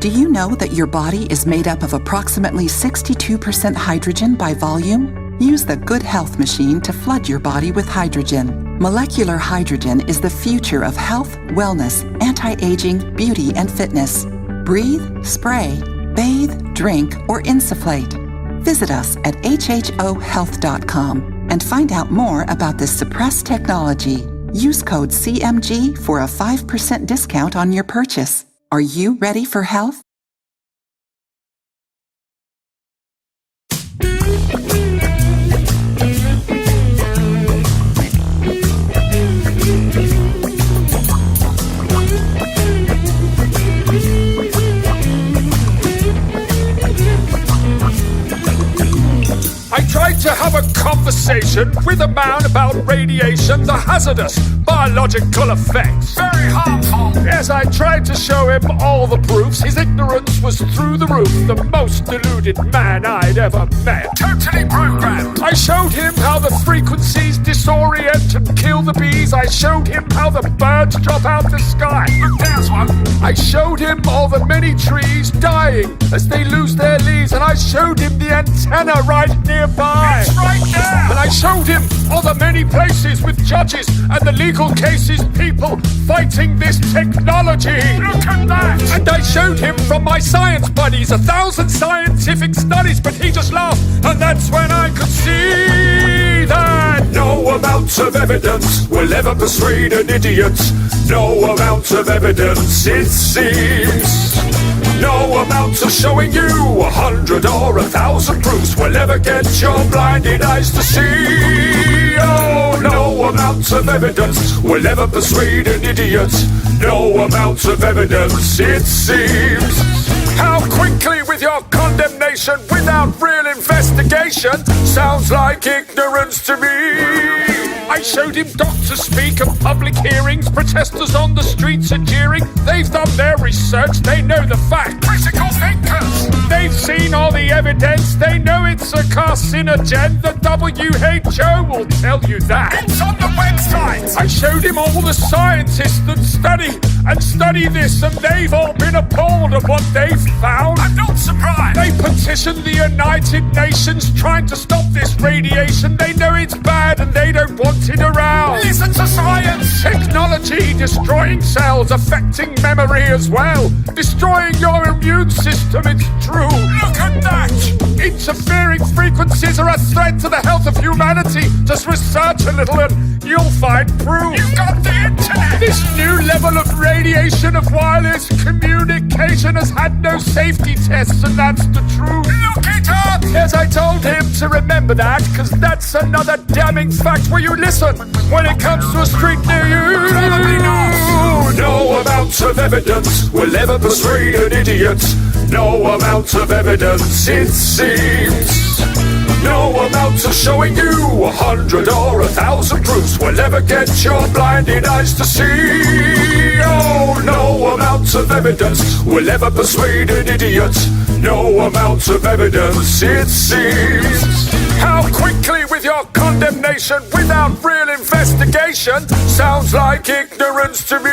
Do you know that your body is made up of approximately 62% hydrogen by volume? Use the Good Health machine to flood your body with hydrogen. Molecular hydrogen is the future of health, wellness, anti-aging, beauty, and fitness. Breathe, spray, bathe, drink, or insufflate. Visit us at hhohealth.com and find out more about this suppressed technology. Use code CMG for a 5% discount on your purchase. Are you ready for health? I tried to have a conversation with a man about radiation, the hazardous biological effects. Very harmful. Yes, I tried to show him all the proofs. His ignorance was through the roof. The most deluded man I'd ever met. Totally programmed. I showed him how the frequencies disorient and kill the bees. I showed him how the birds drop out the sky. Look, there's one. I showed him all the many trees dying as they lose their leaves. And I showed him the antenna right nearby. It's right there. And I showed him all the many places with judges and the legal cases, people fighting this technology. Look at that. And I showed him from my science buddies 1,000 scientific studies, but he just laughed. And that's when I could see that no amount of evidence will ever persuade an idiot. No amount of evidence, it seems. No amount of showing you 100 or 1,000 proofs will ever get your blinded eyes to see. Oh, no amount of evidence will ever persuade an idiot. No amount of evidence, it seems. How quickly with your condemnation without real investigation sounds like ignorance to me. I showed him doctors speak at public hearings, protesters on the streets are jeering. They've done their research, they know the fact. Critical thinkers! They've seen all the evidence, they know it's a carcinogen. The WHO will tell you that. It's on the website! I showed him all the scientists that study this, and they've all been appalled at what they've found. I'm not surprised! They petitioned the United Nations trying to stop this radiation. They know it's bad and they don't want it around. Listen to science! Technology destroying cells, affecting memory as well. Destroying your immune system, it's true. Look at that! Interfering frequencies are a threat to the health of humanity. Just research a little and you'll find proof. You've got the internet! This new level of radiation of wireless communication has had no safety tests, and that's the truth. Look it up! Yes, I told him to remember that, because that's another damning fact. Will you listen when it comes to a street near you? Probably not. No amount of evidence will ever persuade an idiot. No amount of evidence, it seems. No amount of showing you 100 or 1,000 proofs will ever get your blinded eyes to see. Oh, no amount of evidence will ever persuade an idiot. No amount of evidence, it seems. How quickly with your condemnation without real investigation sounds like ignorance to me.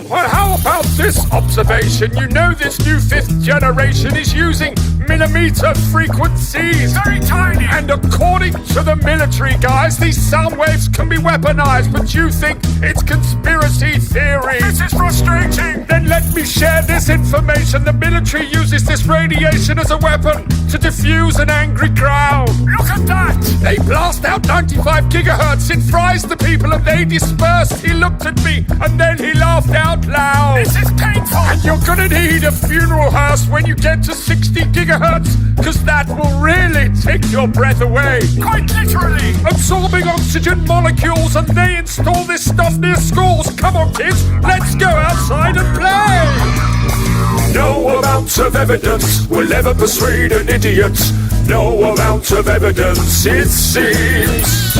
Well, how about this observation? You know this new 5th generation is using millimeter frequencies. Very tiny. And according to the military guys, these sound waves can be weaponized, but you think it's conspiracy theory. This is frustrating. Then let me share this information. The military uses this radiation as a weapon to diffuse an angry crowd. Look at that. They blast out 95 gigahertz. It fries the people and they disperse. He looked at me and then he laughed out loud. This is painful. And you're gonna need a funeral hearse when you get to 60 gigahertz, because that will really take your breath away. Quite literally. Absorbing oxygen molecules, and they install this stuff near schools. Come on, kids, let's go outside and play. No amount of evidence will ever persuade an idiot. No amount of evidence, it seems.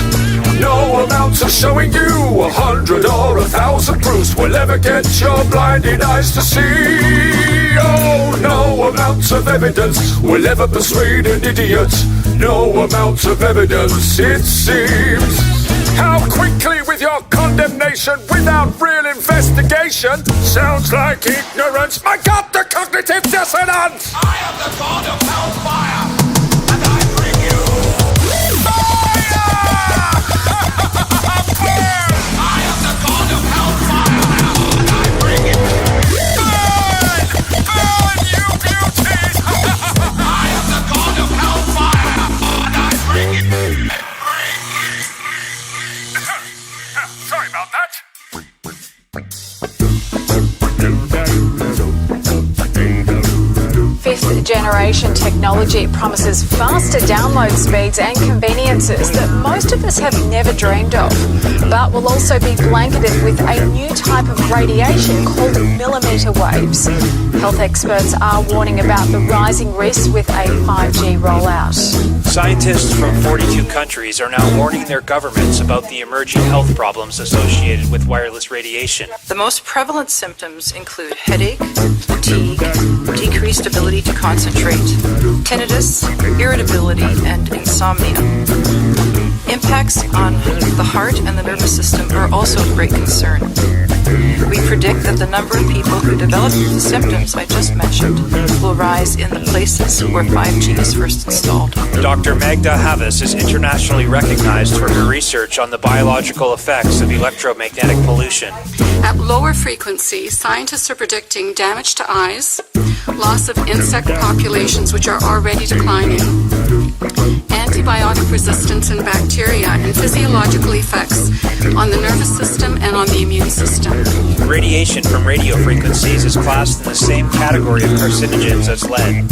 No amount of showing you 100 or 1,000 proofs will ever get your blinded eyes to see. Oh, no amount of evidence will ever persuade an idiot. No amount of evidence, it seems. How quickly with your condemnation without real investigation? Sounds like ignorance. My God, the cognitive dissonance! I am the god of hellfire, and I bring you fire! I am the god of hellfire, and I bring you burn! Burn, you beauties! I am the god of hellfire, and I bring you. Sorry about that. Fifth generation technology promises faster download speeds and conveniences that most of us have never dreamed of, but will also be blanketed with a new type of radiation called millimeter waves. Health experts are warning about the rising risks with a 5G rollout. Scientists from 42 countries are now warning their governments about the emerging health problems associated with wireless radiation. The most prevalent symptoms include headache, fatigue, decreased ability to concentrate, tinnitus, irritability, and insomnia. Impacts on the heart and the nervous system are also of great concern. We predict that the number of people who develop the symptoms I just mentioned will rise in the places where 5G is first installed. Dr. Magda Havas is internationally recognized for her research on the biological effects of electromagnetic pollution. At lower frequencies, scientists are predicting damage to eyes, loss of insect populations which are already declining, antibiotic resistance in bacteria, and physiological effects on the nervous system and on the immune system. Radiation from radio frequencies is classed in the same category of carcinogens as lead.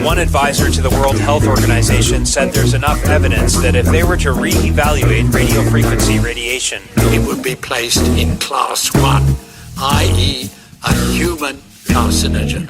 One advisor to the World Health Organization said there's enough evidence that if they were to re-evaluate radio frequency radiation, It would be placed in class 1, i.e. a human carcinogen.